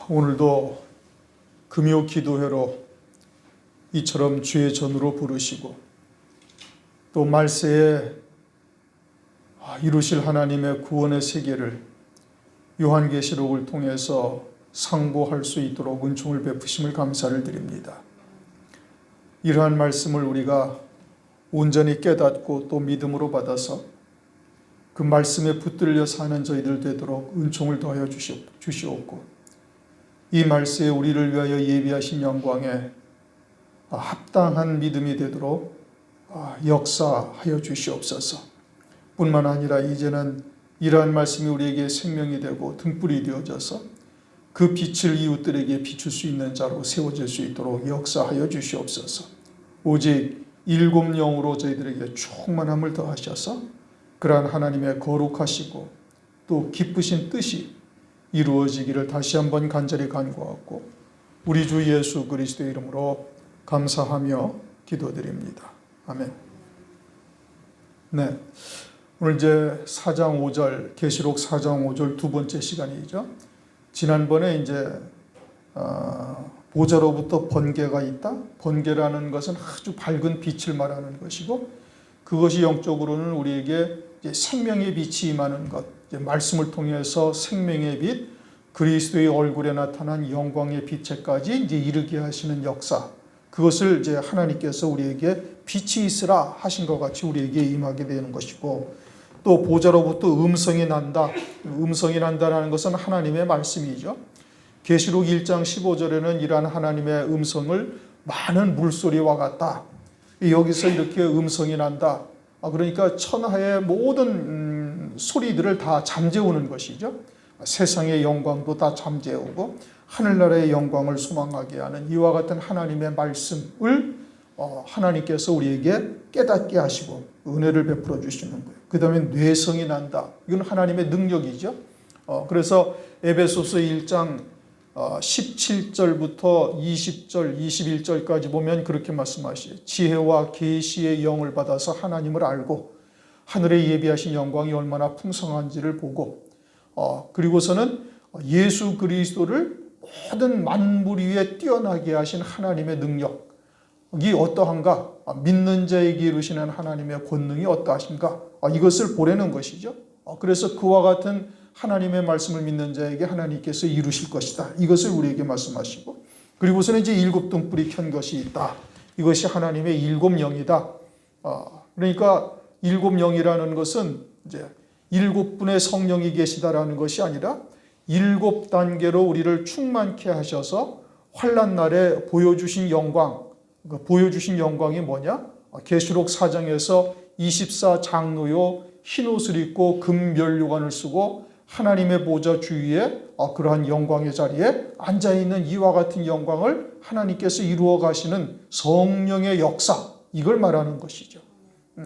오늘도 금요 기도회로 이처럼 주의 전으로 부르시고 또 말세에 이루실 하나님의 구원의 세계를 요한계시록을 통해서 상고할 수 있도록 은총을 베푸심을 감사를 드립니다. 이러한 말씀을 우리가 온전히 깨닫고 또 믿음으로 받아서 그 말씀에 붙들려 사는 저희들 되도록 은총을 더하여 주시옵고 이 말씀에 우리를 위하여 예비하신 영광에 합당한 믿음이 되도록 역사하여 주시옵소서. 뿐만 아니라 이제는 이러한 말씀이 우리에게 생명이 되고 등불이 되어져서 그 빛을 이웃들에게 비출 수 있는 자로 세워질 수 있도록 역사하여 주시옵소서. 오직 일곱 영으로 저희들에게 충만함을 더하셔서 그러한 하나님의 거룩하시고 또 기쁘신 뜻이 이루어지기를 다시 한번 간절히 간구하고 우리 주 예수 그리스도의 이름으로 감사하며 기도드립니다. 아멘. 네, 오늘 이제 4장 5절 계시록 4장 5절 두 번째 시간이죠. 지난번에 이제 보좌로부터 번개가 있다. 번개라는 것은 아주 밝은 빛을 말하는 것이고 그것이 영적으로는 우리에게 이제 생명의 빛이 임하는 것, 이제 말씀을 통해서 생명의 빛, 그리스도의 얼굴에 나타난 영광의 빛에까지 이제 이르게 하시는 역사, 그것을 이제 하나님께서 우리에게 빛이 있으라 하신 것 같이 우리에게 임하게 되는 것이고, 또 보좌로부터 음성이 난다. 음성이 난다라는 것은 하나님의 말씀이죠. 계시록 1장 15절에는 이러한 하나님의 음성을 많은 물소리와 같다. 여기서 이렇게 음성이 난다. 그러니까 천하의 모든 소리들을 다 잠재우는 것이죠. 세상의 영광도 다 잠재우고 하늘나라의 영광을 소망하게 하는 이와 같은 하나님의 말씀을 하나님께서 우리에게 깨닫게 하시고 은혜를 베풀어 주시는 거예요. 그 다음에 뇌성이 난다. 이건 하나님의 능력이죠. 그래서 에베소서 1장 17절부터 20절, 21절까지 보면 그렇게 말씀하시죠. 지혜와 계시의 영을 받아서 하나님을 알고 하늘에 예비하신 영광이 얼마나 풍성한지를 보고 그리고서는 예수 그리스도를 모든 만물 위에 뛰어나게 하신 하나님의 능력이 어떠한가? 믿는 자에게 이루시는 하나님의 권능이 어떠하신가? 이것을 보려는 것이죠. 그래서 그와 같은 하나님의 말씀을 믿는 자에게 하나님께서 이루실 것이다. 이것을 우리에게 말씀하시고 그리고서는 이제 일곱 등불이 켠 것이 있다. 이것이 하나님의 일곱 영이다. 그러니까 일곱 영이라는 것은 이제 일곱 분의 성령이 계시다라는 것이 아니라 일곱 단계로 우리를 충만케 하셔서 환난 날에 보여주신 영광, 보여주신 영광이 뭐냐? 계시록 4장에서 24장로요 흰옷을 입고 금면류관을 쓰고 하나님의 보좌 주위에 그러한 영광의 자리에 앉아있는 이와 같은 영광을 하나님께서 이루어 가시는 성령의 역사, 이걸 말하는 것이죠.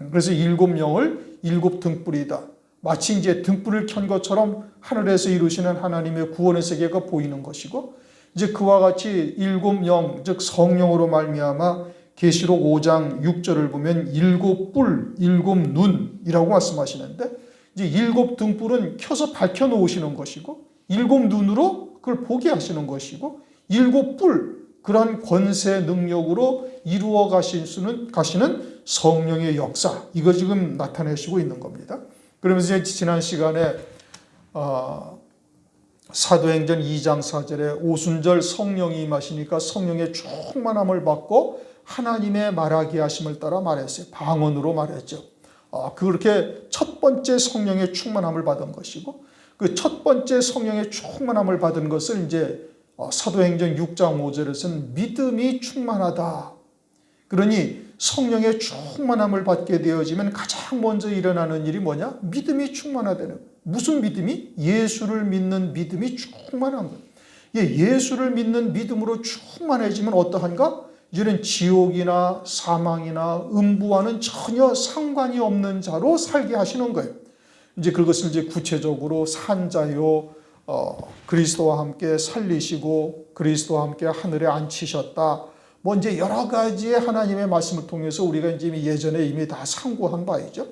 그래서 일곱 영을 일곱 등불이다. 마치 이제 등불을 켠 것처럼 하늘에서 이루시는 하나님의 구원의 세계가 보이는 것이고 이제 그와 같이 일곱 영, 즉 성령으로 말미암아 계시록 5장 6절을 보면 일곱 뿔, 일곱 눈이라고 말씀하시는데 이제 일곱 등불은 켜서 밝혀 놓으시는 것이고 일곱 눈으로 그걸 보게 하시는 것이고 일곱 뿔, 그러한 권세 능력으로 이루어 가시는 성령의 역사, 이거 지금 나타내시고 있는 겁니다. 그러면서 이제 지난 시간에 사도행전 2장 4절에 오순절 성령이 임하시니까 성령의 충만함을 받고 하나님의 말하게 하심을 따라 말했어요. 방언으로 말했죠. 그렇게 첫 번째 성령의 충만함을 받은 것이고 그 첫 번째 성령의 충만함을 받은 것을 이제 사도행전 6장 5절에서는 믿음이 충만하다. 그러니 성령의 충만함을 받게 되어지면 가장 먼저 일어나는 일이 뭐냐? 믿음이 충만하다는. 무슨 믿음이? 예수를 믿는 믿음이 충만한 거예요. 예수를 믿는 믿음으로 충만해지면 어떠한가? 이제는 지옥이나 사망이나 음부와는 전혀 상관이 없는 자로 살게 하시는 거예요. 이제 그것을 이제 구체적으로 산자요, 그리스도와 함께 살리시고 그리스도와 함께 하늘에 앉히셨다. 뭐 이제 여러 가지의 하나님의 말씀을 통해서 우리가 이제 예전에 이미 다 상고한 바이죠.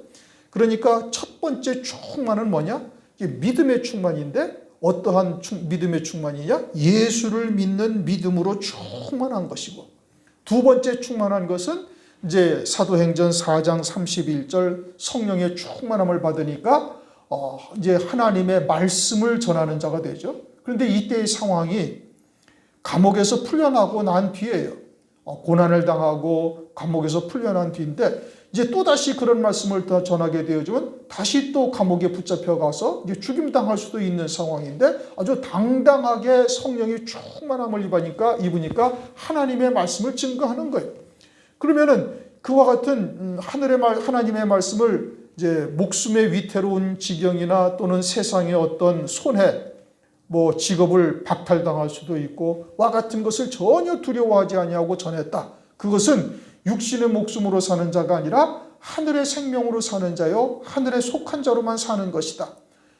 그러니까 첫 번째 충만은 뭐냐? 믿음의 충만인데 어떠한 믿음의 충만이냐? 예수를 믿는 믿음으로 충만한 것이고, 두 번째 충만한 것은 이제 사도행전 4장 31절 성령의 충만함을 받으니까 이제 하나님의 말씀을 전하는 자가 되죠. 그런데 이때의 상황이 감옥에서 풀려나고 난 뒤에요. 고난을 당하고 감옥에서 풀려난 뒤인데 이제 또다시 그런 말씀을 더 전하게 되어지면 다시 또 감옥에 붙잡혀가서 이제 죽임당할 수도 있는 상황인데 아주 당당하게 성령의 충만함을 입으니까 하나님의 말씀을 증거하는 거예요. 그러면은 그와 같은 하나님의 말씀을 이제 목숨의 위태로운 지경이나 또는 세상의 어떤 손해, 직업을 박탈당할 수도 있고 와 같은 것을 전혀 두려워하지 아니하고 전했다. 그것은 육신의 목숨으로 사는 자가 아니라 하늘의 생명으로 사는 자요, 하늘에 속한 자로만 사는 것이다.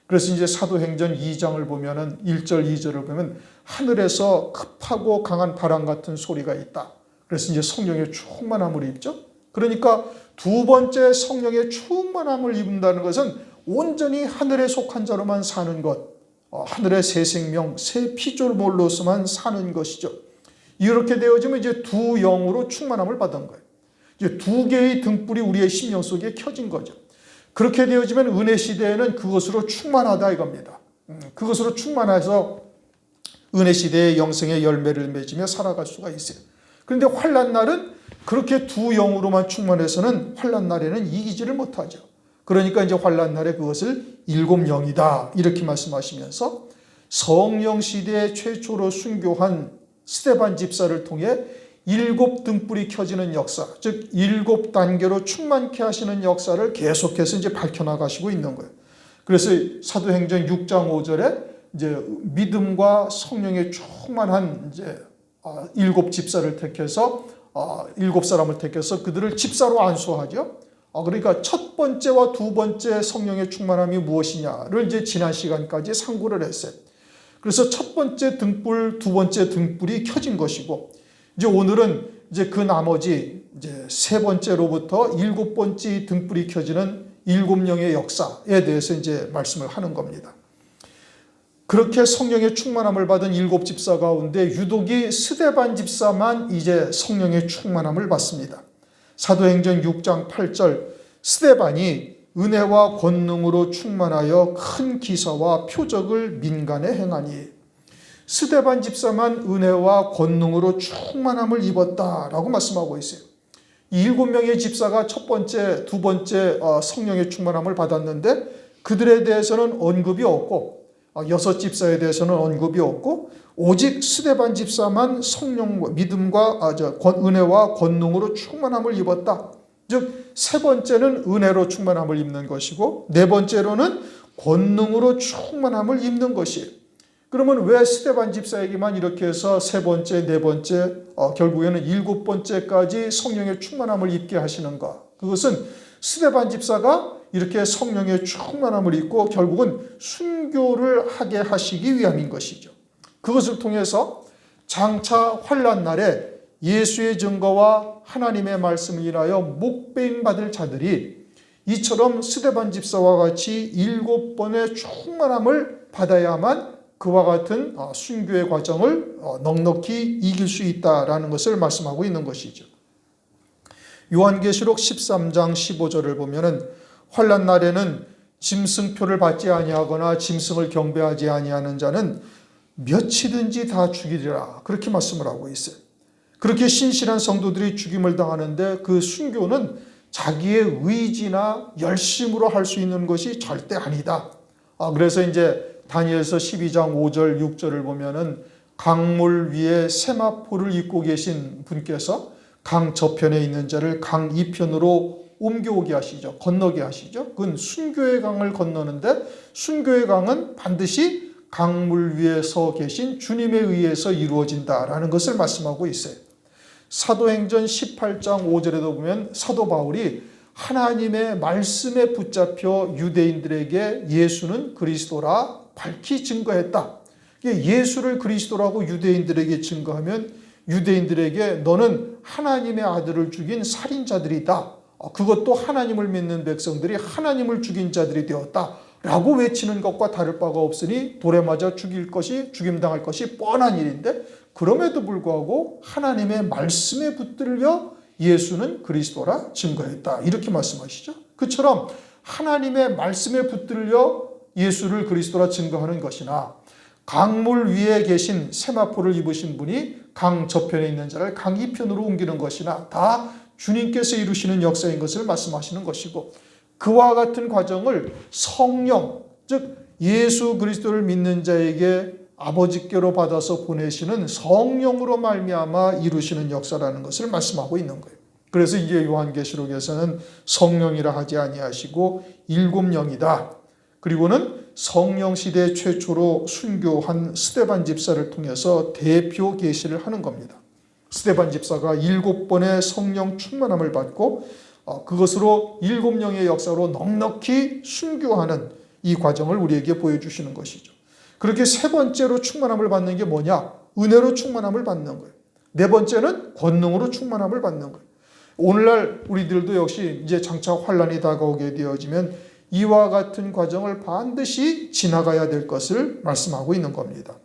그래서 이제 사도행전 2장을 보면은 1절, 2절을 보면 하늘에서 급하고 강한 바람 같은 소리가 있다. 그래서 이제 성령의 충만함을 입죠. 그러니까 두 번째 성령의 충만함을 입는다는 것은 온전히 하늘에 속한 자로만 사는 것, 하늘의 새 생명, 새 피조물로서만 사는 것이죠. 이렇게 되어지면 이제 두 영으로 충만함을 받은 거예요. 이제 두 개의 등불이 우리의 심령 속에 켜진 거죠. 그렇게 되어지면 은혜 시대에는 그것으로 충만하다 이겁니다. 그것으로 충만해서 은혜 시대의 영생의 열매를 맺으며 살아갈 수가 있어요. 그런데 환난 날은 그렇게 두 영으로만 충만해서는 환난 날에는 이기지를 못하죠. 그러니까 이제 환난 날에 그것을 일곱 영이다 이렇게 말씀하시면서 성령 시대에 최초로 순교한 스데반 집사를 통해 일곱 등불이 켜지는 역사, 즉 일곱 단계로 충만케 하시는 역사를 계속해서 이제 밝혀나가시고 있는 거예요. 그래서 사도행전 6장 5절에 이제 믿음과 성령의 충만한 이제 일곱 집사를 택해서 일곱 사람을 택해서 그들을 집사로 안수하죠. 그러니까 첫 번째와 두 번째 성령의 충만함이 무엇이냐를 이제 지난 시간까지 상고를 했어요. 그래서 첫 번째 등불, 두 번째 등불이 켜진 것이고, 이제 오늘은 이제 그 나머지 이제 세 번째로부터 일곱 번째 등불이 켜지는 일곱 영의 역사에 대해서 이제 말씀을 하는 겁니다. 그렇게 성령의 충만함을 받은 일곱 집사 가운데 유독이 스데반 집사만 이제 성령의 충만함을 받습니다. 사도행전 6장 8절 스데반이 은혜와 권능으로 충만하여 큰 기사와 표적을 민간에 행하니, 스데반 집사만 은혜와 권능으로 충만함을 입었다라고 말씀하고 있어요. 이 일곱 명의 집사가 첫 번째, 두 번째 성령의 충만함을 받았는데 그들에 대해서는 언급이 없고 여섯 집사에 대해서는 언급이 없고 오직 스데반 집사만 성령 믿음과 은혜와 권능으로 충만함을 입었다. 즉 세 번째는 은혜로 충만함을 입는 것이고 네 번째로는 권능으로 충만함을 입는 것이에요. 그러면 왜 스데반 집사에게만 이렇게 해서 세 번째, 네 번째, 결국에는 일곱 번째까지 성령의 충만함을 입게 하시는가? 그것은 스데반 집사가 이렇게 성령의 충만함을 입고 결국은 순교를 하게 하시기 위함인 것이죠. 그것을 통해서 장차 환난 날에 예수의 증거와 하나님의 말씀을 인하여 목배임받을 자들이 이처럼 스데반 집사와 같이 일곱 번의 충만함을 받아야만 그와 같은 순교의 과정을 넉넉히 이길 수 있다라는 것을 말씀하고 있는 것이죠. 요한계시록 13장 15절을 보면은 환난 날에는 짐승표를 받지 아니하거나 짐승을 경배하지 아니하는 자는 몇이든지 다 죽이리라 그렇게 말씀을 하고 있어요. 그렇게 신실한 성도들이 죽임을 당하는데 그 순교는 자기의 의지나 열심으로 할 수 있는 것이 절대 아니다. 그래서 이제 다니엘서 12장 5절 6절을 보면은 강물 위에 세마포를 입고 계신 분께서 강 저편에 있는 자를 강 이편으로 옮겨오게 하시죠. 건너게 하시죠. 그건 순교의 강을 건너는데 순교의 강은 반드시 강물 위에 서 계신 주님에 의해서 이루어진다라는 것을 말씀하고 있어요. 사도행전 18장 5절에도 보면 사도 바울이 하나님의 말씀에 붙잡혀 유대인들에게 예수는 그리스도라 밝히 증거했다. 예수를 그리스도라고 유대인들에게 증거하면 유대인들에게 너는 하나님의 아들을 죽인 살인자들이다. 그것도 하나님을 믿는 백성들이 하나님을 죽인 자들이 되었다. 라고 외치는 것과 다를 바가 없으니 돌에 맞아 죽임당할 것이 뻔한 일인데, 그럼에도 불구하고 하나님의 말씀에 붙들려 예수는 그리스도라 증거했다, 이렇게 말씀하시죠. 그처럼 하나님의 말씀에 붙들려 예수를 그리스도라 증거하는 것이나, 강물 위에 계신 세마포를 입으신 분이 강 저편에 있는 자를 강 이편으로 옮기는 것이나 다 주님께서 이루시는 역사인 것을 말씀하시는 것이고, 그와 같은 과정을 성령, 즉 예수 그리스도를 믿는 자에게 아버지께로 받아서 보내시는 성령으로 말미암아 이루시는 역사라는 것을 말씀하고 있는 거예요. 그래서 이제 요한계시록에서는 성령이라 하지 아니하시고 일곱 영이다. 그리고는 성령 시대 최초로 순교한 스데반 집사를 통해서 대표 계시를 하는 겁니다. 스데반 집사가 7번의 성령 충만함을 받고 그것으로 7영의 역사로 넉넉히 순교하는 이 과정을 우리에게 보여주시는 것이죠. 그렇게 세 번째로 충만함을 받는 게 뭐냐? 은혜로 충만함을 받는 거예요. 네 번째는 권능으로 충만함을 받는 거예요. 오늘날 우리들도 역시 이제 장차 환란이 다가오게 되어지면 이와 같은 과정을 반드시 지나가야 될 것을 말씀하고 있는 겁니다.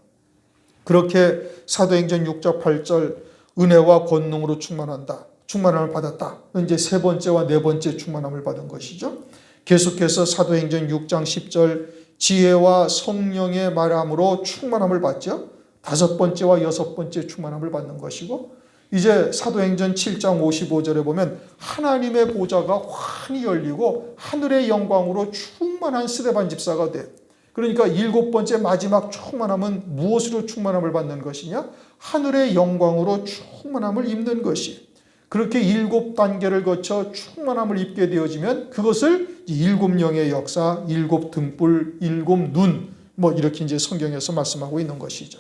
그렇게 사도행전 6장 8절 은혜와 권능으로 충만함을 받았다. 이제 세 번째와 네 번째 충만함을 받은 것이죠. 계속해서 사도행전 6장 10절 지혜와 성령의 말함으로 충만함을 받죠. 다섯 번째와 여섯 번째 충만함을 받는 것이고, 이제 사도행전 7장 55절에 보면 하나님의 보좌가 환히 열리고 하늘의 영광으로 충만한 스데반 집사가 돼요. 그러니까 일곱 번째 마지막 충만함은 무엇으로 충만함을 받는 것이냐? 하늘의 영광으로 충만함을 입는 것이. 그렇게 7단계를 거쳐 충만함을 입게 되어지면 그것을 7영의 역사, 7등불, 7눈, 이렇게 이제 성경에서 말씀하고 있는 것이죠.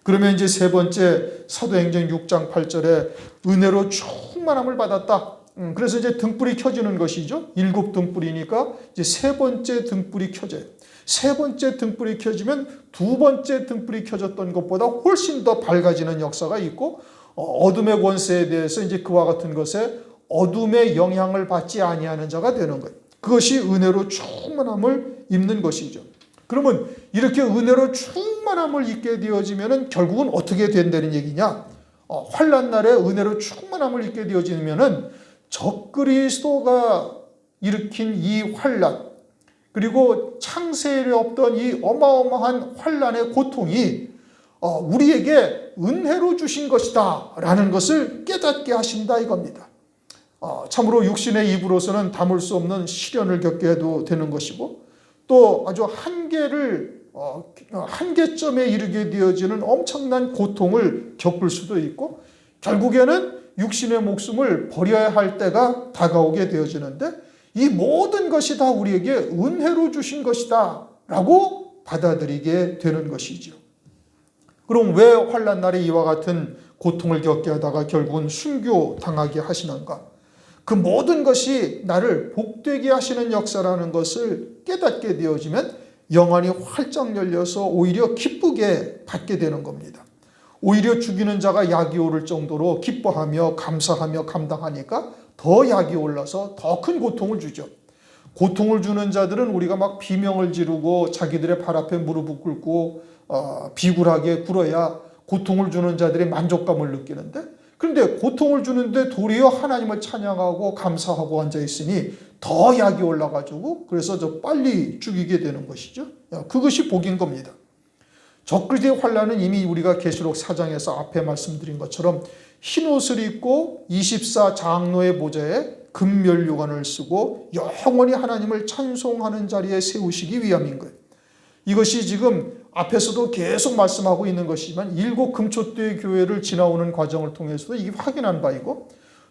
그러면 이제 세 번째 사도행전 6장 8절에 은혜로 충만함을 받았다. 그래서 이제 등불이 켜지는 것이죠. 7등불이니까 이제 세 번째 등불이 켜져요. 세 번째 등불이 켜지면 두 번째 등불이 켜졌던 것보다 훨씬 더 밝아지는 역사가 있고, 어둠의 권세에 대해서 이제 그와 같은 것에 어둠의 영향을 받지 아니하는 자가 되는 거예요. 그것이 은혜로 충만함을 입는 것이죠. 그러면 이렇게 은혜로 충만함을 입게 되어지면 결국은 어떻게 된다는 얘기냐? 환난 날에 은혜로 충만함을 입게 되어지면 적그리스도가 일으킨 이 환난, 그리고 창세일에 없던 이 어마어마한 환난의 고통이 우리에게 은혜로 주신 것이다 라는 것을 깨닫게 하신다 이겁니다. 참으로 육신의 입으로서는 담을 수 없는 시련을 겪게 해도 되는 것이고, 또 아주 한계점에 이르게 되어지는 엄청난 고통을 겪을 수도 있고, 결국에는 육신의 목숨을 버려야 할 때가 다가오게 되어지는데, 이 모든 것이 다 우리에게 은혜로 주신 것이다 라고 받아들이게 되는 것이죠. 그럼 왜 환난 날에 이와 같은 고통을 겪게 하다가 결국은 순교당하게 하시는가? 그 모든 것이 나를 복되게 하시는 역사라는 것을 깨닫게 되어지면 영안이 활짝 열려서 오히려 기쁘게 받게 되는 겁니다. 오히려 죽이는 자가 약이 오를 정도로 기뻐하며 감사하며 감당하니까 더 약이 올라서 더 큰 고통을 주죠. 고통을 주는 자들은 우리가 막 비명을 지르고 자기들의 발 앞에 무릎을 꿇고 비굴하게 굴어야 고통을 주는 자들이 만족감을 느끼는데, 그런데 고통을 주는데 도리어 하나님을 찬양하고 감사하고 앉아있으니 더 약이 올라가지고 그래서 저 빨리 죽이게 되는 것이죠. 그것이 복인 겁니다. 적그리스도의 환난은 이미 우리가 계시록 4장에서 앞에 말씀드린 것처럼 흰옷을 입고 24 장로의 보좌에 금면류관을 쓰고 영원히 하나님을 찬송하는 자리에 세우시기 위함인 거예요. 이것이 지금 앞에서도 계속 말씀하고 있는 것이지만 7 금초대 교회를 지나오는 과정을 통해서도 이게 확인한 바이고,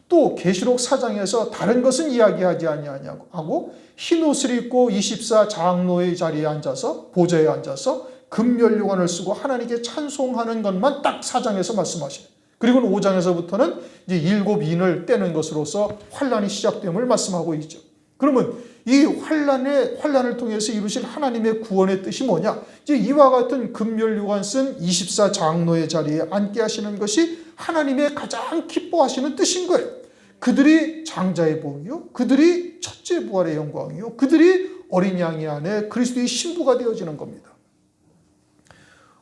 또 계시록 4장에서 다른 것은 이야기하지 아니하고 흰옷을 입고 24 장로의 자리에 앉아서 보좌에 앉아서 금면류관을 쓰고 하나님께 찬송하는 것만 딱 4장에서 말씀하시네요. 그리고 5장에서부터는 이제 7인을 떼는 것으로서 환란이 시작됨을 말씀하고 있죠. 그러면 이 환란을 통해서 이루실 하나님의 구원의 뜻이 뭐냐? 이제 이와 같은 금면류관 쓴 24 장로의 자리에 앉게 하시는 것이 하나님의 가장 기뻐하시는 뜻인 거예요. 그들이 장자의 복이요, 그들이 첫째 부활의 영광이요, 그들이 어린 양이 안에 그리스도의 신부가 되어지는 겁니다.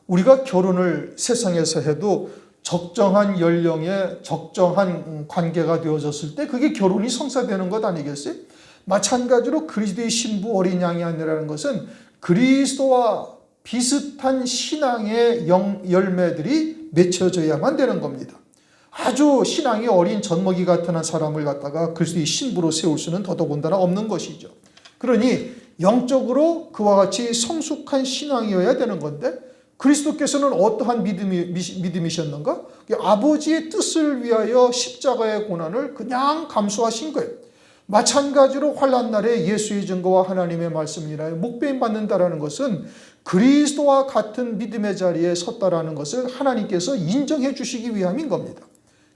우리가 결혼을 세상에서 해도 적정한 연령에 적정한 관계가 되어졌을 때 그게 결혼이 성사되는 것 아니겠어요? 마찬가지로 그리스도의 신부 어린 양이 아니라는 것은 그리스도와 비슷한 신앙의 열매들이 맺혀져야만 되는 겁니다. 아주 신앙이 어린 젖먹이 같은 한 사람을 갖다가 그리스도의 신부로 세울 수는 더더군다나 없는 것이죠. 그러니 영적으로 그와 같이 성숙한 신앙이어야 되는 건데 그리스도께서는 어떠한 믿음이셨는가? 아버지의 뜻을 위하여 십자가의 고난을 그냥 감수하신 거예요. 마찬가지로 환난 날에 예수의 증거와 하나님의 말씀을 인하여 목배임 받는다라는 것은 그리스도와 같은 믿음의 자리에 섰다라는 것을 하나님께서 인정해 주시기 위함인 겁니다.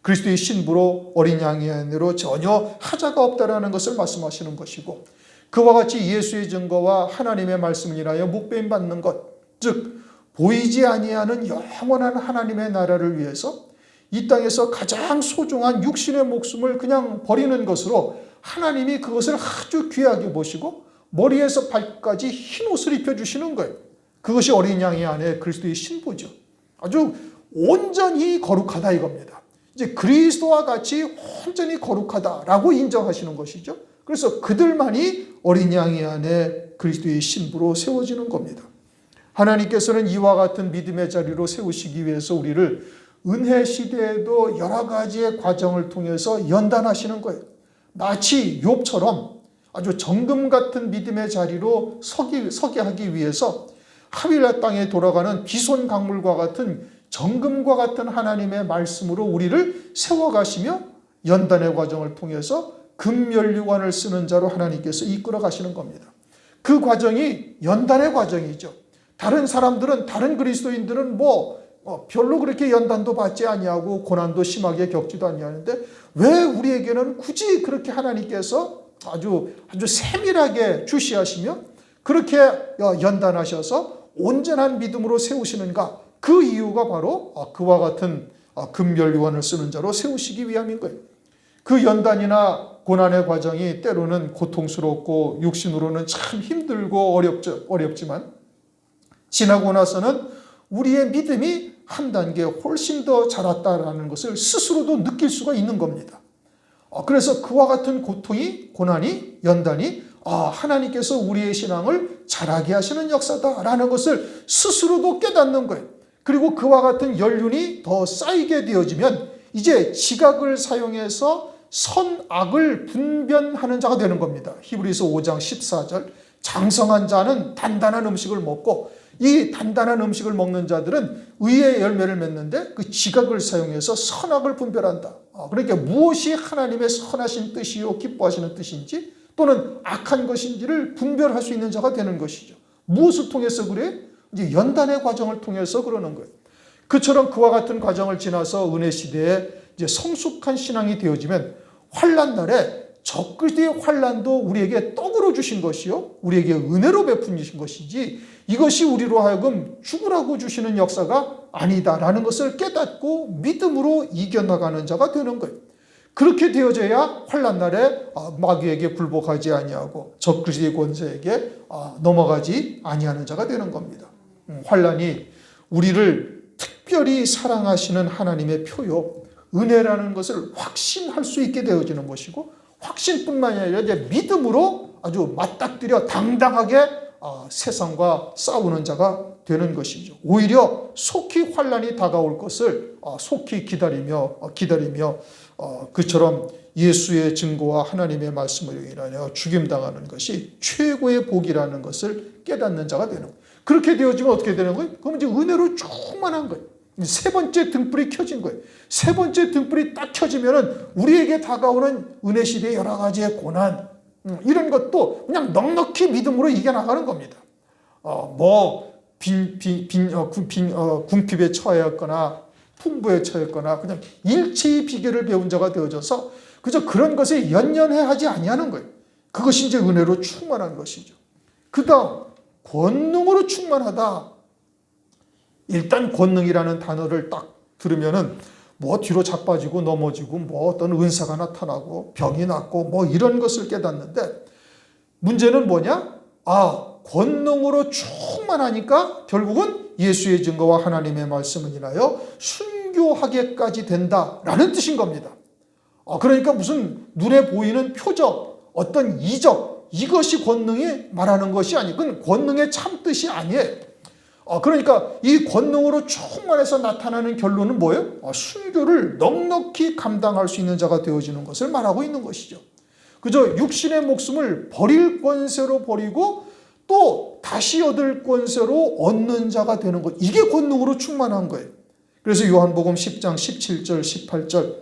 그리스도의 신부로 어린 양의 안으로 전혀 하자가 없다라는 것을 말씀하시는 것이고 그와 같이 예수의 증거와 하나님의 말씀을 인하여 목배임 받는 것, 즉 보이지 아니하는 영원한 하나님의 나라를 위해서 이 땅에서 가장 소중한 육신의 목숨을 그냥 버리는 것으로 하나님이 그것을 아주 귀하게 보시고 머리에서 발끝까지 흰 옷을 입혀주시는 거예요. 그것이 어린 양의 안에 그리스도의 신부죠. 아주 온전히 거룩하다 이겁니다. 이제 그리스도와 같이 온전히 거룩하다라고 인정하시는 것이죠. 그래서 그들만이 어린 양의 안에 그리스도의 신부로 세워지는 겁니다. 하나님께서는 이와 같은 믿음의 자리로 세우시기 위해서 우리를 은혜 시대에도 여러 가지의 과정을 통해서 연단하시는 거예요. 마치 욥처럼 아주 정금 같은 믿음의 자리로 서게 하기 위해서 하윌라 땅에 돌아가는 비손 강물과 같은 정금과 같은 하나님의 말씀으로 우리를 세워가시며 연단의 과정을 통해서 금면류관을 쓰는 자로 하나님께서 이끌어 가시는 겁니다. 그 과정이 연단의 과정이죠. 다른 사람들은, 다른 그리스도인들은 별로 그렇게 연단도 받지 아니하고 고난도 심하게 겪지도 아니하는데 왜 우리에게는 굳이 그렇게 하나님께서 아주 세밀하게 주시하시며 그렇게 연단하셔서 온전한 믿음으로 세우시는가? 그 이유가 바로 그와 같은 금면류관을 쓰는 자로 세우시기 위함인 거예요. 그 연단이나 고난의 과정이 때로는 고통스럽고 육신으로는 참 힘들고 어렵지만 지나고 나서는 우리의 믿음이 한 단계 훨씬 더 자랐다라는 것을 스스로도 느낄 수가 있는 겁니다. 그래서 그와 같은 고통이, 고난이, 연단이 하나님께서 우리의 신앙을 자라게 하시는 역사다라는 것을 스스로도 깨닫는 거예요. 그리고 그와 같은 연륜이 더 쌓이게 되어지면 이제 지각을 사용해서 선악을 분별하는 자가 되는 겁니다. 히브리서 5장 14절 장성한 자는 단단한 음식을 먹고 이 단단한 음식을 먹는 자들은 의의 열매를 맺는데 그 지각을 사용해서 선악을 분별한다. 그러니까 무엇이 하나님의 선하신 뜻이요 기뻐하시는 뜻인지 또는 악한 것인지를 분별할 수 있는 자가 되는 것이죠. 무엇을 통해서 그래? 이제 연단의 과정을 통해서 그러는 거예요. 그처럼 그와 같은 과정을 지나서 은혜 시대에 이제 성숙한 신앙이 되어지면 환난 날에 적그리스도의 환난도 우리에게 떡으로 주신 것이요 우리에게 은혜로 베푸신 것이지 이것이 우리로 하여금 죽으라고 주시는 역사가 아니다라는 것을 깨닫고 믿음으로 이겨나가는 자가 되는 거예요. 그렇게 되어져야 환난 날에 마귀에게 굴복하지 아니하고 적그리스도의 권세에게 넘어가지 아니하는 자가 되는 겁니다. 환난이 우리를 특별히 사랑하시는 하나님의 표요 은혜라는 것을 확신할 수 있게 되어지는 것이고 확신뿐만이 아니라 이제 믿음으로 아주 맞닥뜨려 당당하게 세상과 싸우는 자가 되는 것이죠. 오히려 속히 환난이 다가올 것을 속히 기다리며 그처럼 예수의 증거와 하나님의 말씀으로 인하여 죽임당하는 것이 최고의 복이라는 것을 깨닫는 자가 되는 거예요. 그렇게 되어지면 어떻게 되는 거예요? 그럼 이제 은혜로 충만한 거예요. 세 번째 등불이 켜진 거예요. 세 번째 등불이 딱 켜지면은 우리에게 다가오는 은혜 시대의 여러 가지의 고난, 이런 것도 그냥 넉넉히 믿음으로 이겨나가는 겁니다. 궁핍에 처했거나 풍부에 처했거나 그냥 일체의 비결을 배운 자가 되어져서 그저 그런 것에 연연해하지 아니하는 거예요. 그것이 이제 은혜로 충만한 것이죠. 그 다음 권능으로 충만하다. 일단 권능이라는 단어를 딱 들으면은 뒤로 자빠지고 넘어지고 어떤 은사가 나타나고 병이 낫고 이런 것을 깨닫는데 문제는 뭐냐? 권능으로 충만하니까 결국은 예수의 증거와 하나님의 말씀을 인하여 순교하게까지 된다라는 뜻인 겁니다. 그러니까 무슨 눈에 보이는 표적, 어떤 이적, 이것이 권능이 말하는 것이 아니고 그건 권능의 참뜻이 아니에요. 그러니까 이 권능으로 충만해서 나타나는 결론은 뭐예요? 순교를 넉넉히 감당할 수 있는 자가 되어지는 것을 말하고 있는 것이죠. 그저 육신의 목숨을 버릴 권세로 버리고 또 다시 얻을 권세로 얻는 자가 되는 것. 이게 권능으로 충만한 거예요. 그래서 요한복음 10장 17절 18절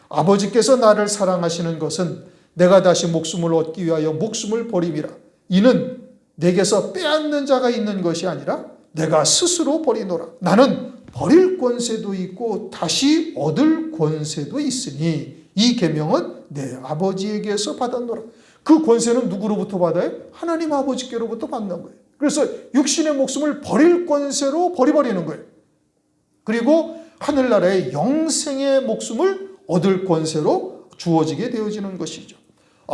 아버지께서 나를 사랑하시는 것은 내가 다시 목숨을 얻기 위하여 목숨을 버림이라. 이는 내게서 빼앗는 자가 있는 것이 아니라 내가 스스로 버리노라. 나는 버릴 권세도 있고 다시 얻을 권세도 있으니 이 계명은 내 아버지에게서 받았노라. 그 권세는 누구로부터 받아요? 하나님 아버지께로부터 받는 거예요. 그래서 육신의 목숨을 버릴 권세로 버리는 거예요. 그리고 하늘나라의 영생의 목숨을 얻을 권세로 주어지게 되어지는 것이죠.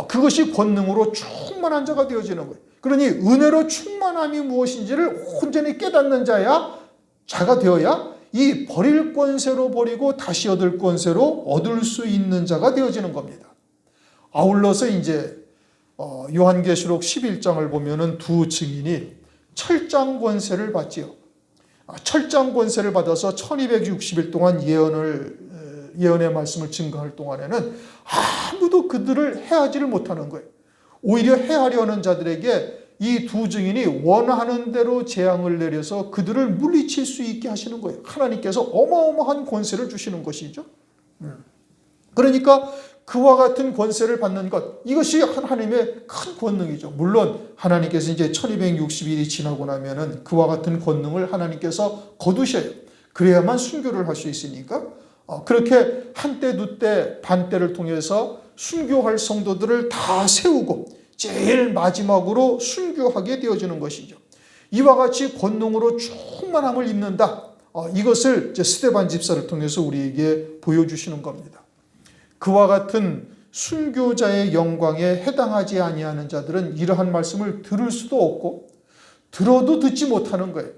그것이 권능으로 충만한 자가 되어지는 거예요. 그러니 은혜로 충만함이 무엇인지를 온전히 깨닫는 자가 되어야 이 버릴 권세로 버리고 다시 얻을 권세로 얻을 수 있는 자가 되어지는 겁니다. 아울러서 이제 요한계시록 11장을 보면은 두 증인이 철장 권세를 받지요. 철장 권세를 받아서 1260일 동안 예언의 말씀을 증거할 동안에는 아무도 그들을 해하지를 못하는 거예요. 오히려 해하려는 자들에게 이 두 증인이 원하는 대로 재앙을 내려서 그들을 물리칠 수 있게 하시는 거예요. 하나님께서 어마어마한 권세를 주시는 것이죠. 그러니까 그와 같은 권세를 받는 것, 이것이 하나님의 큰 권능이죠. 물론 하나님께서 이제 1260일이 지나고 나면은 그와 같은 권능을 하나님께서 거두셔요. 그래야만 순교를 할 수 있으니까. 그렇게 한때 두때 반때를 통해서 순교할 성도들을 다 세우고 제일 마지막으로 순교하게 되어지는 것이죠. 이와 같이 권능으로 충만함을 입는다. 이것을 스데반 집사를 통해서 우리에게 보여주시는 겁니다. 그와 같은 순교자의 영광에 해당하지 아니하는 자들은 이러한 말씀을 들을 수도 없고 들어도 듣지 못하는 거예요.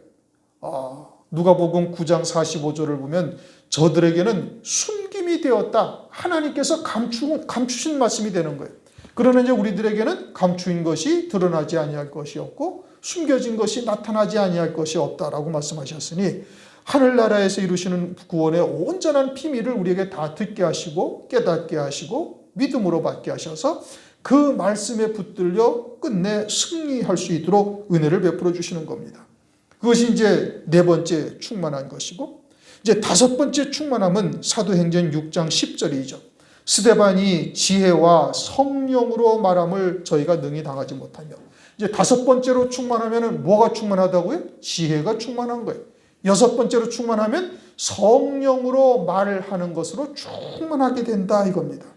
누가복음 9장 45절을 보면 저들에게는 숨김이 되었다. 하나님께서 감추신 말씀이 되는 거예요. 그러나 이제 우리들에게는 감추인 것이 드러나지 아니할 것이 없고 숨겨진 것이 나타나지 아니할 것이 없다라고 말씀하셨으니 하늘나라에서 이루시는 구원의 온전한 비밀을 우리에게 다 듣게 하시고 깨닫게 하시고 믿음으로 받게 하셔서 그 말씀에 붙들려 끝내 승리할 수 있도록 은혜를 베풀어 주시는 겁니다. 그것이 이제 네 번째 충만한 것이고 이제 다섯 번째 충만함은 사도행전 6장 10절이죠. 스데반이 지혜와 성령으로 말함을 저희가 능히 당하지 못하며 이제 다섯 번째로 충만하면 뭐가 충만하다고요? 지혜가 충만한 거예요. 여섯 번째로 충만하면 성령으로 말을 하는 것으로 충만하게 된다 이겁니다.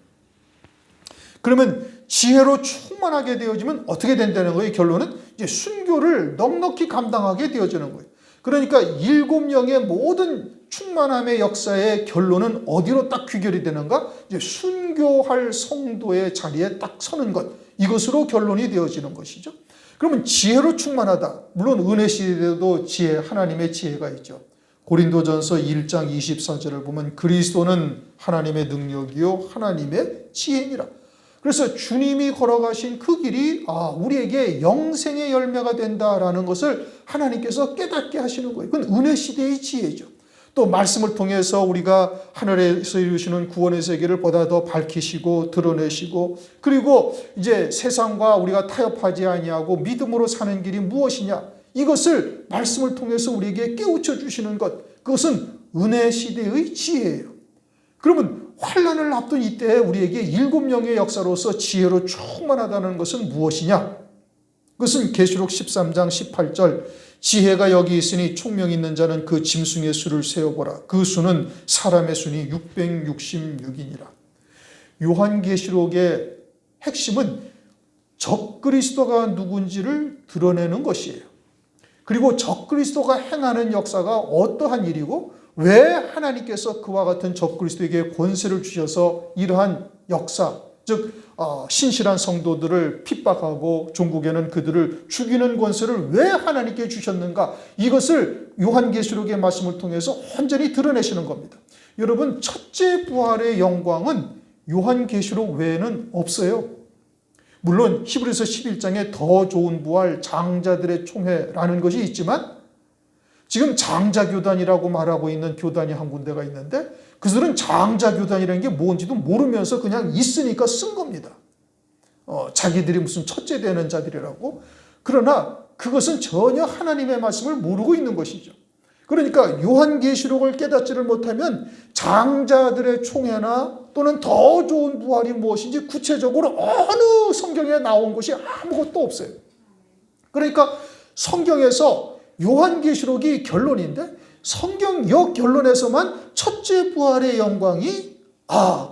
그러면 지혜로 충만하게 되어지면 어떻게 된다는 거예요? 결론은 이제 순교를 넉넉히 감당하게 되어지는 거예요. 그러니까 7영의 모든 충만함의 역사의 결론은 어디로 딱 귀결이 되는가? 이제 순교할 성도의 자리에 딱 서는 것. 이것으로 결론이 되어지는 것이죠. 그러면 지혜로 충만하다. 물론 은혜 시대에도 하나님의 지혜가 있죠. 고린도전서 1장 24절을 보면 그리스도는 하나님의 능력이요 하나님의 지혜니라. 그래서 주님이 걸어가신 그 길이 우리에게 영생의 열매가 된다라는 것을 하나님께서 깨닫게 하시는 거예요. 그건 은혜 시대의 지혜죠. 또 말씀을 통해서 우리가 하늘에서 이루시는 구원의 세계를 보다 더 밝히시고 드러내시고 그리고 이제 세상과 우리가 타협하지 아니하고 믿음으로 사는 길이 무엇이냐 이것을 말씀을 통해서 우리에게 깨우쳐 주시는 것 그것은 은혜 시대의 지혜예요. 그러면 환난을 앞둔 이때에 우리에게 7영의 역사로서 지혜로 충만하다는 것은 무엇이냐? 그것은 계시록 13장 18절 지혜가 여기 있으니 총명 있는 자는 그 짐승의 수를 세어보라. 그 수는 사람의 수니 666이니라. 요한계시록의 핵심은 적그리스도가 누군지를 드러내는 것이에요. 그리고 적그리스도가 행하는 역사가 어떠한 일이고 왜 하나님께서 그와 같은 적그리스도에게 권세를 주셔서 이러한 역사, 즉 신실한 성도들을 핍박하고 종국에는 그들을 죽이는 권세를 왜 하나님께 주셨는가, 이것을 요한계시록의 말씀을 통해서 완전히 드러내시는 겁니다. 여러분, 첫째 부활의 영광은 요한계시록 외에는 없어요. 물론 히브리서 11장에 더 좋은 부활, 장자들의 총회라는 것이 있지만, 지금 장자교단이라고 말하고 있는 교단이 한 군데가 있는데, 그들은 장자교단이라는 게 뭔지도 모르면서 그냥 있으니까 쓴 겁니다. 자기들이 무슨 첫째 되는 자들이라고. 그러나 그것은 전혀 하나님의 말씀을 모르고 있는 것이죠. 그러니까 요한계시록을 깨닫지를 못하면 장자들의 총회나 또는 더 좋은 부활이 무엇인지 구체적으로 어느 성경에 나온 것이 아무것도 없어요. 그러니까 성경에서 요한계시록이 결론인데, 성경 역결론에서만 첫째 부활의 영광이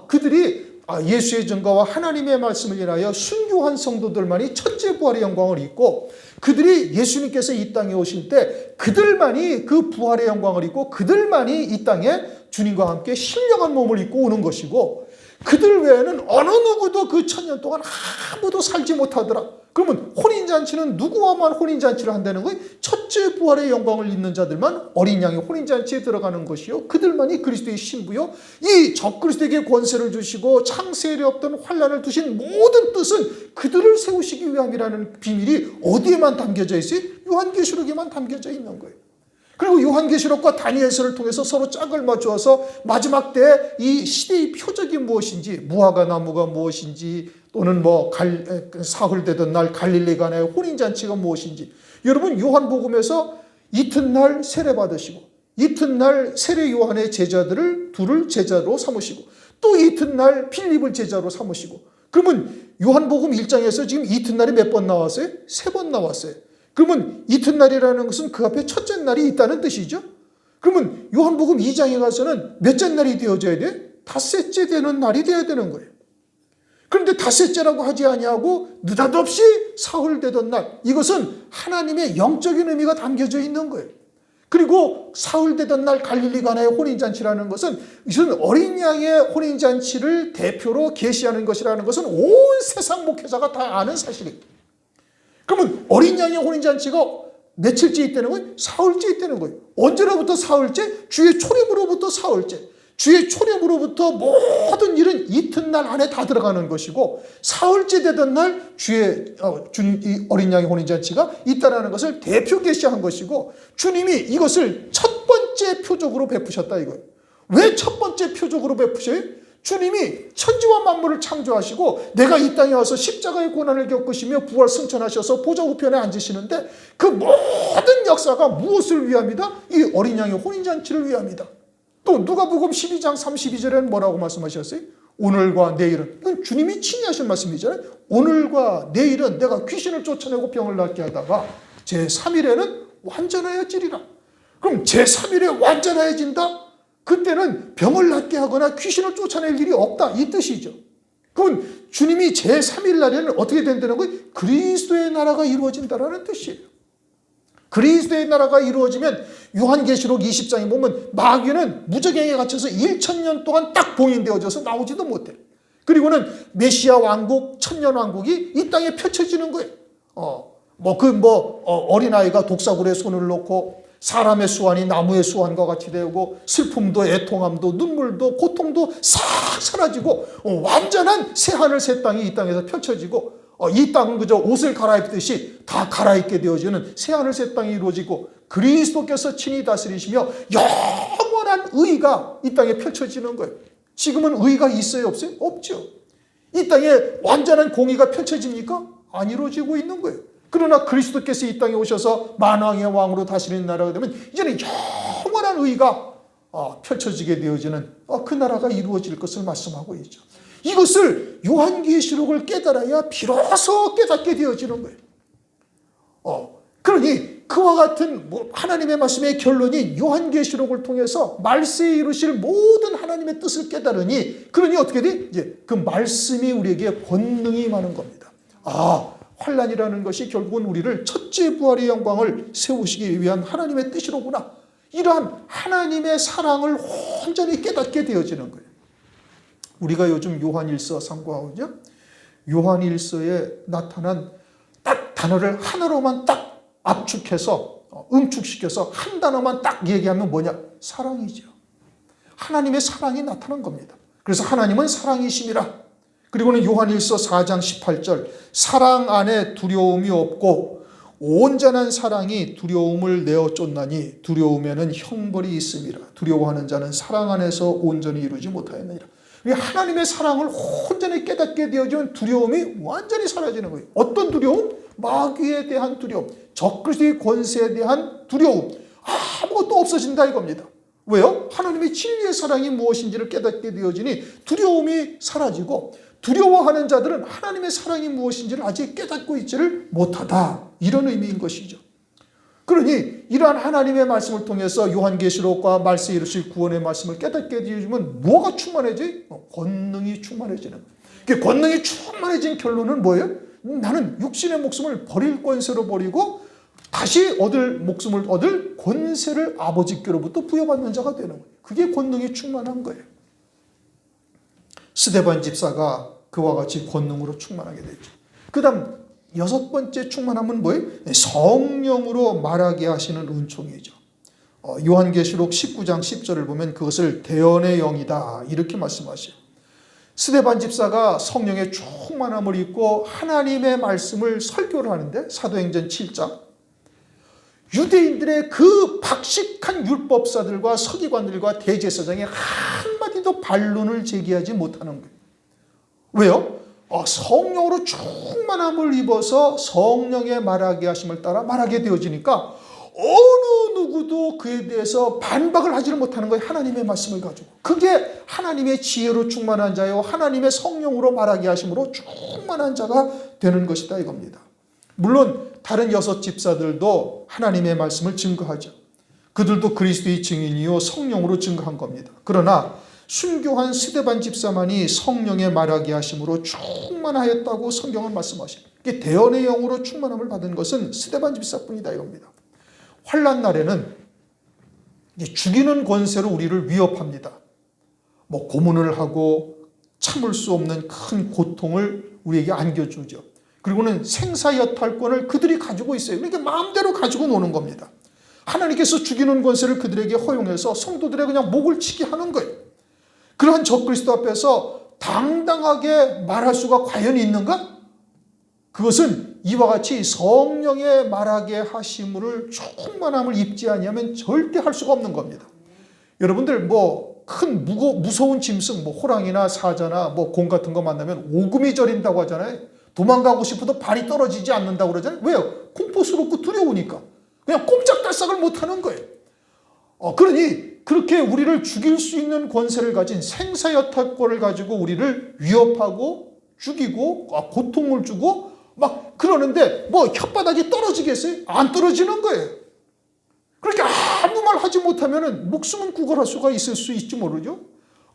그들이 예수의 증거와 하나님의 말씀을 인하여 순교한 성도들만이 첫째 부활의 영광을 입고, 그들이 예수님께서 이 땅에 오실 때 그들만이 그 부활의 영광을 입고 그들만이 이 땅에 주님과 함께 신령한 몸을 입고 오는 것이고, 그들 외에는 어느 누구도 그 1000년 동안 아무도 살지 못하더라. 그러면 혼인잔치는 누구와만 혼인잔치를 한다는 거예요? 첫째 부활의 영광을 입는 자들만 어린 양의 혼인잔치에 들어가는 것이요, 그들만이 그리스도의 신부요, 이 적그리스도에게 권세를 주시고 창세일에 없던 환난을 두신 모든 뜻은 그들을 세우시기 위함이라는 비밀이 어디에만 담겨져 있어요? 요한계시록에만 담겨져 있는 거예요. 그리고 요한계시록과 다니엘서를 통해서 서로 짝을 맞추어서 마지막 때 이 시대의 표적이 무엇인지, 무화과 나무가 무엇인지, 또는 사흘되던 날 갈릴리 가나의 혼인잔치가 무엇인지, 여러분 요한복음에서 이튿날 세례 받으시고, 이튿날 세례 요한의 제자들을 둘을 제자로 삼으시고, 또 이튿날 필립을 제자로 삼으시고, 그러면 요한복음 1장에서 지금 이튿날이 몇 번 나왔어요? 3번 나왔어요. 그러면 이튿날이라는 것은 그 앞에 첫째 날이 있다는 뜻이죠. 그러면 요한복음 2장에 가서는 몇째 날이 되어져야 돼? 닷새째 되는 날이 되어야 되는 거예요. 그런데 닷새째라고 하지 아니하고 느닷없이 사흘 되던 날, 이것은 하나님의 영적인 의미가 담겨져 있는 거예요. 그리고 사흘 되던 날 갈릴리 가나의 혼인잔치라는 것은, 이것은 어린 양의 혼인잔치를 대표로 계시하는 것이라는 것은 온 세상 목회자가 다 아는 사실이에요. 그러면 어린 양의 혼인잔치가 며칠째 있다는 거예요? 사흘째 있다는 거예요. 언제로부터 사흘째? 주의 초림으로부터 사흘째. 주의 초림으로부터 모든 일은 이튿날 안에 다 들어가는 것이고, 사흘째 되던 날 주의 어린 양의 혼인잔치가 있다는 것을 대표 계시한 것이고, 주님이 이것을 첫 번째 표적으로 베푸셨다 이거예요. 왜 첫 번째 표적으로 베푸셔요? 주님이 천지와 만물을 창조하시고 내가 이 땅에 와서 십자가의 고난을 겪으시며 부활 승천하셔서 보좌 우편에 앉으시는데, 그 모든 역사가 무엇을 위함이다? 이 어린 양의 혼인잔치를 위함이다. 또 누가복음 12장 32절에는 뭐라고 말씀하셨어요? 오늘과 내일은, 이건 주님이 친히 하신 말씀이잖아요. 오늘과 내일은 내가 귀신을 쫓아내고 병을 낫게 하다가 제3일에는 완전하여지리라. 그럼 제3일에 완전하여진다? 그때는 병을 낫게 하거나 귀신을 쫓아낼 일이 없다, 이 뜻이죠. 그럼 주님이 제3일 날에는 어떻게 된다는 거예요? 그리스도의 나라가 이루어진다라는 뜻이에요. 그리스도의 나라가 이루어지면 요한계시록 20장에 보면 마귀는 무저갱에 갇혀서 1000년 동안 딱 봉인되어져서 나오지도 못해. 그리고는 메시아 왕국, 천년왕국이 이 땅에 펼쳐지는 거예요. 어린아이가 독사굴에 손을 놓고 사람의 수완이 나무의 수완과 같이 되고, 슬픔도 애통함도 눈물도 고통도 싹 사라지고, 완전한 새하늘 새 땅이 이 땅에서 펼쳐지고, 이 땅은 그저 옷을 갈아입듯이 다 갈아입게 되어지는 새하늘 새 땅이 이루어지고, 그리스도께서 친히 다스리시며 영원한 의가 이 땅에 펼쳐지는 거예요. 지금은 의가 있어요, 없어요? 없죠. 이 땅에 완전한 공의가 펼쳐집니까? 안 이루어지고 있는 거예요. 그러나 그리스도께서 이 땅에 오셔서 만왕의 왕으로 다스리는 나라가 되면 이제는 영원한 의가 펼쳐지게 되어지는 그 나라가 이루어질 것을 말씀하고 있죠. 이것을 요한계시록을 깨달아야 비로소 깨닫게 되어지는 거예요. 그러니 그와 같은 하나님의 말씀의 결론이 요한계시록을 통해서 말세에 이루실 모든 하나님의 뜻을 깨달으니, 그러니 어떻게 돼? 이제 그 말씀이 우리에게 권능이 임하는 겁니다. 환난이라는 것이 결국은 우리를 첫째 부활의 영광을 세우시기 위한 하나님의 뜻이로구나. 이러한 하나님의 사랑을 온전히 깨닫게 되어지는 거예요. 우리가 요즘 요한일서 상고하죠. 요한일서에 나타난 딱 단어를 하나로만 딱 압축해서 응축시켜서 한 단어만 딱 얘기하면 뭐냐? 사랑이죠. 하나님의 사랑이 나타난 겁니다. 그래서 하나님은 사랑이심이라. 그리고는 요한일서 4장 18절 사랑 안에 두려움이 없고 온전한 사랑이 두려움을 내어 쫓나니 두려움에는 형벌이 있음이라. 두려워하는 자는 사랑 안에서 온전히 이루지 못하였느니라. 하나님의 사랑을 온전히 깨닫게 되어지면 두려움이 완전히 사라지는 거예요. 어떤 두려움? 마귀에 대한 두려움, 적그리스도의 권세에 대한 두려움, 아무것도 없어진다 이겁니다. 왜요? 하나님의 진리의 사랑이 무엇인지를 깨닫게 되어지니 두려움이 사라지고, 두려워하는 자들은 하나님의 사랑이 무엇인지를 아직 깨닫고 있지를 못하다, 이런 의미인 것이죠. 그러니 이러한 하나님의 말씀을 통해서 요한계시록과 말세에 이르실 구원의 말씀을 깨닫게 되어지면 뭐가 충만해지? 권능이 충만해지는 거예요. 권능이 충만해진 결론은 뭐예요? 나는 육신의 목숨을 버릴 권세로 버리고 다시 얻을 목숨을 얻을 권세를 아버지께로부터 부여받는 자가 되는 거예요. 그게 권능이 충만한 거예요. 스데반 집사가 그와 같이 권능으로 충만하게 됐죠. 그 다음 6번째 충만함은 뭐예요? 성령으로 말하게 하시는 은총이죠. 요한계시록 19장 10절을 보면 그것을 대언의 영이다 이렇게 말씀하셔요. 스데반 집사가 성령의 충만함을 입고 하나님의 말씀을 설교를 하는데, 사도행전 7장 유대인들의 그 박식한 율법사들과 서기관들과 대제사장이 한마디도 반론을 제기하지 못하는 거예요. 왜요? 성령으로 충만함을 입어서 성령의 말하게 하심을 따라 말하게 되어지니까 어느 누구도 그에 대해서 반박을 하지를 못하는 거예요. 하나님의 말씀을 가지고. 그게 하나님의 지혜로 충만한 자요, 하나님의 성령으로 말하게 하심으로 충만한 자가 되는 것이다 이겁니다. 물론 다른 6 집사들도 하나님의 말씀을 증거하죠. 그들도 그리스도의 증인이요 성령으로 증거한 겁니다. 그러나 순교한 스데반 집사만이 성령의 말하게 하심으로 충만하였다고 성경은 말씀하십니다. 대언의 영으로 충만함을 받은 것은 스데반 집사뿐이다 이겁니다. 환난 날에는 죽이는 권세로 우리를 위협합니다. 고문을 하고 참을 수 없는 큰 고통을 우리에게 안겨주죠. 그리고는 생사여탈권을 그들이 가지고 있어요. 그러니까 마음대로 가지고 노는 겁니다. 하나님께서 죽이는 권세를 그들에게 허용해서 성도들의 그냥 목을 치게 하는 거예요. 그러한 적그리스도 앞에서 당당하게 말할 수가 과연 있는가? 그것은 이와 같이 성령의 말하게 하심을 충만함을 입지 아니하면 절대 할 수가 없는 겁니다. 여러분들 큰 무서운 짐승, 호랑이나 사자나 곰 같은 거 만나면 오금이 저린다고 하잖아요. 도망가고 싶어도 발이 떨어지지 않는다고 그러잖아요. 왜요? 공포스럽고 두려우니까. 그냥 꼼짝달싹을 못하는 거예요. 그러니 그렇게 우리를 죽일 수 있는 권세를 가진 생사여탈권을 가지고 우리를 위협하고 죽이고 고통을 주고 막 그러는데 혓바닥이 떨어지겠어요? 안 떨어지는 거예요. 그렇게 아무 말 하지 못하면 목숨은 구걸할 수가 있을 수 있지 모르죠.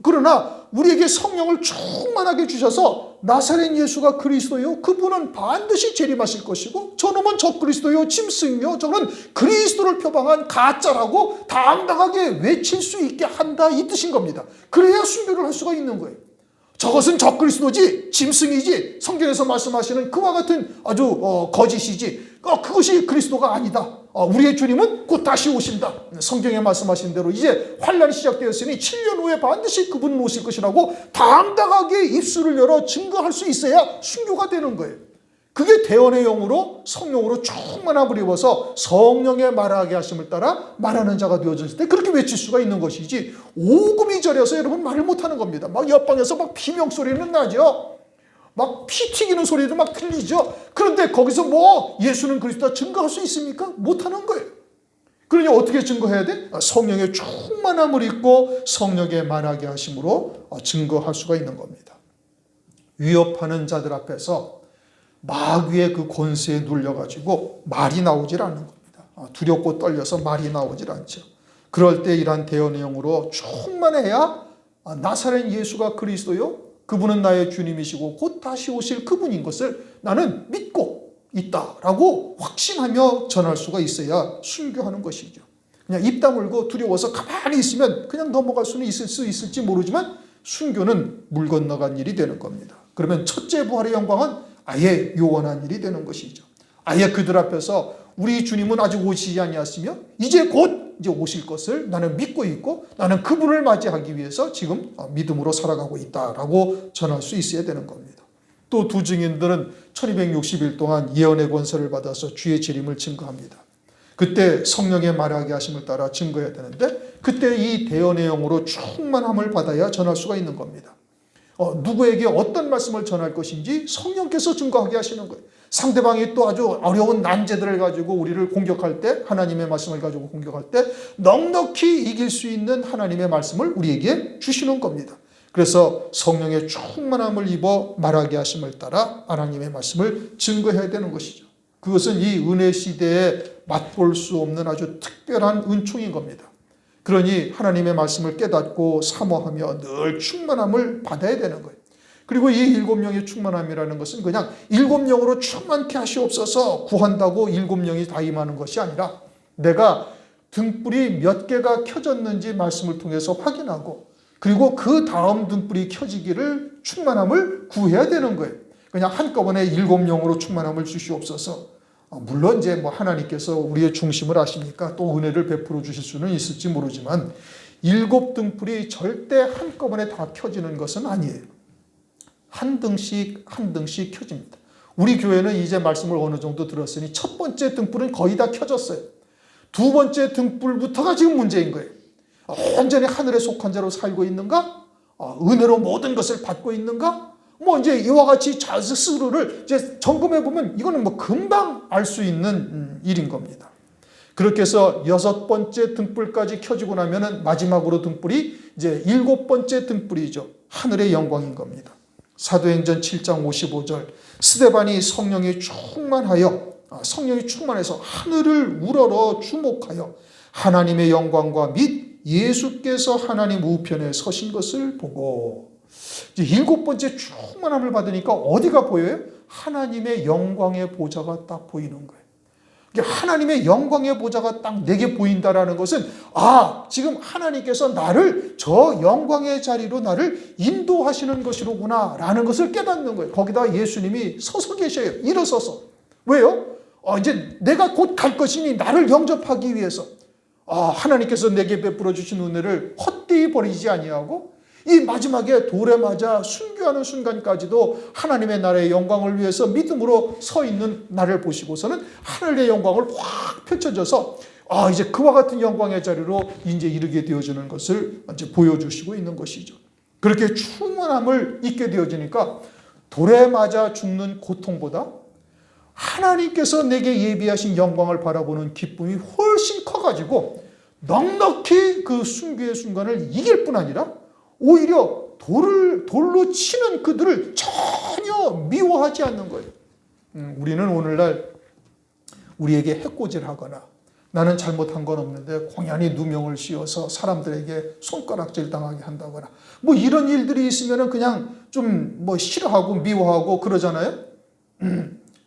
그러나 우리에게 성령을 충만하게 주셔서 나사렛 예수가 그리스도요, 그분은 반드시 재림하실 것이고 저놈은 적그리스도요, 짐승이요, 저는 그리스도를 표방한 가짜라고 당당하게 외칠 수 있게 한다, 이 뜻인 겁니다. 그래야 순교를 할 수가 있는 거예요. 저것은 적그리스도지, 짐승이지, 성경에서 말씀하시는 그와 같은 아주 거짓이지, 그것이 그리스도가 아니다. 우리의 주님은 곧 다시 오신다. 성경에 말씀하신 대로 이제 환란이 시작되었으니 7년 후에 반드시 그분은 오실 것이라고 당당하게 입술을 열어 증거할 수 있어야 순교가 되는 거예요. 그게 대언의 영으로 성령으로 충만함을 입어서 성령의 말하게 하심을 따라 말하는 자가 되어졌을 때 그렇게 외칠 수가 있는 것이지, 오금이 저려서 여러분 말을 못하는 겁니다. 옆방에서 비명소리는 나죠. 피 튀기는 소리도 들리죠. 그런데 거기서 예수는 그리스도다 증거할 수 있습니까? 못하는 거예요. 그러니 어떻게 증거해야 돼? 성령의 충만함을 입고 성령의 말하게 하심으로 증거할 수가 있는 겁니다. 위협하는 자들 앞에서 마귀의 그 권세에 눌려가지고 말이 나오질 않는 겁니다. 두렵고 떨려서 말이 나오질 않죠. 그럴 때 이러한 대언의 영으로 충만해야 나사렛 예수가 그리스도요, 그분은 나의 주님이시고 곧 다시 오실 그분인 것을 나는 믿고 있다라고 확신하며 전할 수가 있어야 순교하는 것이죠. 그냥 입 다물고 두려워서 가만히 있으면 그냥 넘어갈 수는 있을지 모르지만 순교는 물 건너간 일이 되는 겁니다. 그러면 첫째 부활의 영광은 아예 요원한 일이 되는 것이죠. 아예 그들 앞에서 우리 주님은 아직 오시지 아니하시며 이제 곧 이제 오실 것을 나는 믿고 있고 나는 그분을 맞이하기 위해서 지금 믿음으로 살아가고 있다라고 전할 수 있어야 되는 겁니다. 또 두 증인들은 1260일 동안 예언의 권세를 받아서 주의 재림을 증거합니다. 그때 성령의 말하게 하심을 따라 증거해야 되는데 그때 이 대언의 영으로 충만함을 받아야 전할 수가 있는 겁니다. 누구에게 어떤 말씀을 전할 것인지 성령께서 증거하게 하시는 거예요. 상대방이 또 아주 어려운 난제들을 가지고 우리를 공격할 때 하나님의 말씀을 가지고 공격할 때 넉넉히 이길 수 있는 하나님의 말씀을 우리에게 주시는 겁니다. 그래서 성령의 충만함을 입어 말하게 하심을 따라 하나님의 말씀을 증거해야 되는 것이죠. 그것은 이 은혜 시대에 맛볼 수 없는 아주 특별한 은총인 겁니다. 그러니 하나님의 말씀을 깨닫고 사모하며 늘 충만함을 받아야 되는 거예요. 그리고 이 7영의 충만함이라는 것은 그냥 7영으로 충만케 하시옵소서 구한다고 7영이 다 임하는 것이 아니라 내가 등불이 몇 개가 켜졌는지 말씀을 통해서 확인하고 그리고 그 다음 등불이 켜지기를 충만함을 구해야 되는 거예요. 그냥 한꺼번에 7영으로 충만함을 주시옵소서. 물론 이제 하나님께서 우리의 중심을 아시니까 또 은혜를 베풀어 주실 수는 있을지 모르지만 7등불이 절대 한꺼번에 다 켜지는 것은 아니에요. 한 등씩 한 등씩 켜집니다. 우리 교회는 이제 말씀을 어느 정도 들었으니 첫 번째 등불은 거의 다 켜졌어요. 두 번째 등불부터가 지금 문제인 거예요. 온전히 하늘에 속한 자로 살고 있는가? 은혜로 모든 것을 받고 있는가? 이제 이와 같이 자수 스스로를 이제 점검해 보면 이거는 금방 알 수 있는 일인 겁니다. 그렇게 해서 6번째 등불까지 켜지고 나면은 마지막으로 등불이 이제 7번째 등불이죠. 하늘의 영광인 겁니다. 사도행전 7장 55절 스데반이 성령이 충만해서 하늘을 우러러 주목하여 하나님의 영광과 및 예수께서 하나님 우편에 서신 것을 보고 이제 7번째 충만함을 받으니까 어디가 보여요? 하나님의 영광의 보좌가 딱 보이는 거예요. 하나님의 영광의 보좌가 딱 내게 보인다라는 것은 지금 하나님께서 나를 저 영광의 자리로 나를 인도하시는 것이로구나 라는 것을 깨닫는 거예요. 거기다 예수님이 서서 계셔요. 일어서서. 왜요? 이제 내가 곧 갈 것이니 나를 영접하기 위해서 하나님께서 내게 베풀어 주신 은혜를 헛되이 버리지 아니하고 이 마지막에 돌에 맞아 순교하는 순간까지도 하나님의 나라의 영광을 위해서 믿음으로 서 있는 나를 보시고서는 하늘의 영광을 확 펼쳐져서 이제 그와 같은 영광의 자리로 이제 이르게 되어지는 것을 이제 보여주시고 있는 것이죠. 그렇게 충만함을 잊게 되어지니까 돌에 맞아 죽는 고통보다 하나님께서 내게 예비하신 영광을 바라보는 기쁨이 훨씬 커가지고 넉넉히 그 순교의 순간을 이길 뿐 아니라 오히려 돌로 치는 그들을 전혀 미워하지 않는 거예요. 우리는 오늘날 우리에게 해코지하거나 나는 잘못한 건 없는데 공연히 누명을 씌워서 사람들에게 손가락질 당하게 한다거나 이런 일들이 있으면 그냥 좀 싫어하고 미워하고 그러잖아요.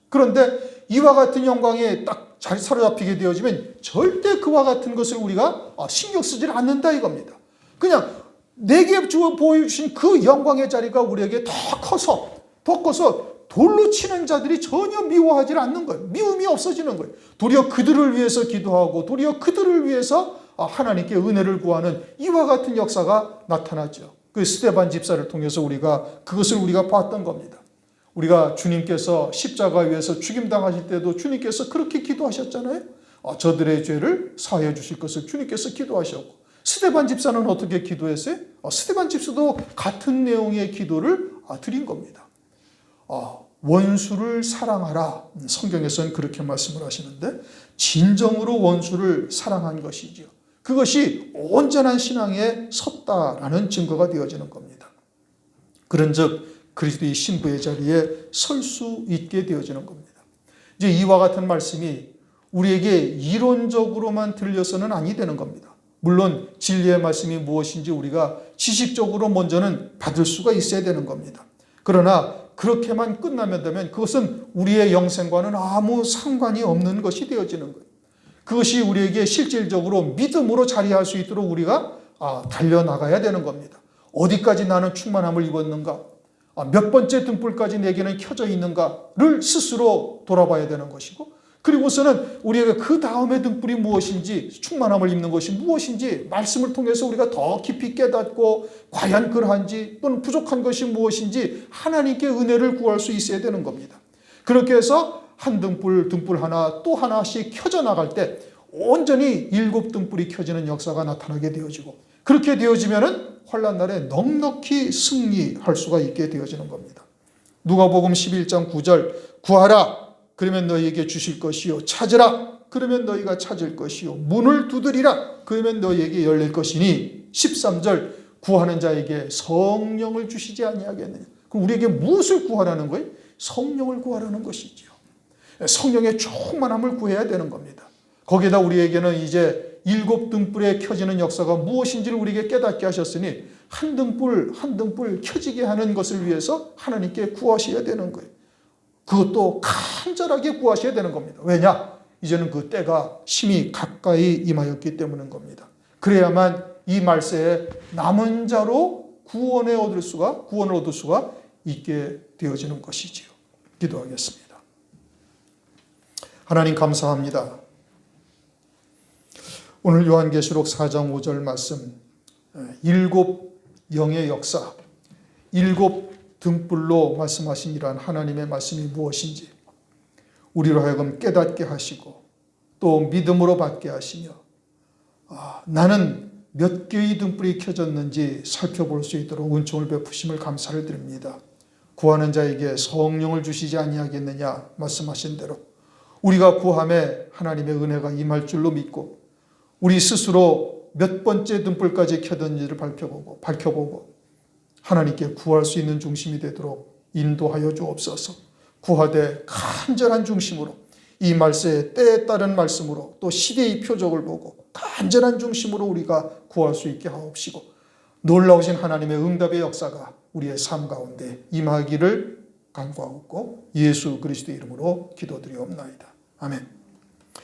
그런데 이와 같은 영광에 딱 잘 사로잡히게 되어지면 절대 그와 같은 것을 우리가 신경 쓰지 않는다 이겁니다. 그냥 내게 보여주신 그 영광의 자리가 우리에게 더 커서 돌로 치는 자들이 전혀 미워하지 않는 거예요. 미움이 없어지는 거예요. 도리어 그들을 위해서 기도하고 도리어 그들을 위해서 하나님께 은혜를 구하는 이와 같은 역사가 나타나죠. 그 스데반 집사를 통해서 그것을 우리가 봤던 겁니다. 우리가 주님께서 십자가 위에서 죽임당하실 때도 주님께서 그렇게 기도하셨잖아요. 저들의 죄를 사하여 주실 것을 주님께서 기도하셨고 스데반 집사는 어떻게 기도했어요? 스데반 집사도 같은 내용의 기도를 드린 겁니다. 원수를 사랑하라. 성경에서는 그렇게 말씀을 하시는데 진정으로 원수를 사랑한 것이지요. 그것이 온전한 신앙에 섰다라는 증거가 되어지는 겁니다. 그런즉 그리스도의 신부의 자리에 설 수 있게 되어지는 겁니다. 이제 이와 같은 말씀이 우리에게 이론적으로만 들려서는 아니 되는 겁니다. 물론 진리의 말씀이 무엇인지 우리가 지식적으로 먼저는 받을 수가 있어야 되는 겁니다. 그러나 그렇게만 끝나면 되면 그것은 우리의 영생과는 아무 상관이 없는 것이 되어지는 거예요. 그것이 우리에게 실질적으로 믿음으로 자리할 수 있도록 우리가 달려나가야 되는 겁니다. 어디까지 나는 충만함을 입었는가? 몇 번째 등불까지 내게는 켜져 있는가를 스스로 돌아봐야 되는 것이고, 그리고서는 우리에게 그 다음의 등불이 무엇인지, 충만함을 입는 것이 무엇인지 말씀을 통해서 우리가 더 깊이 깨닫고 과연 그러한지 또는 부족한 것이 무엇인지 하나님께 은혜를 구할 수 있어야 되는 겁니다. 그렇게 해서 한 등불 하나 또 하나씩 켜져 나갈 때 온전히 7등불이 켜지는 역사가 나타나게 되어지고, 그렇게 되어지면은 환난날에 넉넉히 승리할 수가 있게 되어지는 겁니다. 누가복음 11장 9절 구하라 그러면 너희에게 주실 것이요 찾으라 그러면 너희가 찾을 것이요 문을 두드리라 그러면 너희에게 열릴 것이니 13절 구하는 자에게 성령을 주시지 아니하겠느냐. 그럼 우리에게 무엇을 구하라는 거예요? 성령을 구하라는 것이지요. 성령의 충만함을 구해야 되는 겁니다. 거기에다 우리에게는 이제 7등불에 켜지는 역사가 무엇인지를 우리에게 깨닫게 하셨으니 한 등불 켜지게 하는 것을 위해서 하나님께 구하셔야 되는 거예요. 그것도 간절하게 구하셔야 되는 겁니다. 왜냐? 이제는 그 때가 심히 가까이 임하였기 때문인 겁니다. 그래야만 이 말세에 남은 자로 구원을 얻을 수가 있게 되어지는 것이지요. 기도하겠습니다. 하나님 감사합니다. 오늘 요한계시록 4장 5절 말씀, 7 영의 역사, 7 등불로 말씀하신 이러한 하나님의 말씀이 무엇인지 우리로 하여금 깨닫게 하시고 또 믿음으로 받게 하시며 나는 몇 개의 등불이 켜졌는지 살펴볼 수 있도록 은총을 베푸심을 감사를 드립니다. 구하는 자에게 성령을 주시지 아니하겠느냐 말씀하신 대로 우리가 구함에 하나님의 은혜가 임할 줄로 믿고 우리 스스로 몇 번째 등불까지 켜졌는지를 밝혀보고 하나님께 구할 수 있는 중심이 되도록 인도하여 주옵소서. 구하되 간절한 중심으로 이 말세의 때에 따른 말씀으로 또 시대의 표적을 보고 간절한 중심으로 우리가 구할 수 있게 하옵시고 놀라우신 하나님의 응답의 역사가 우리의 삶 가운데 임하기를 간구하옵고 예수 그리스도의 이름으로 기도드리옵나이다. 아멘.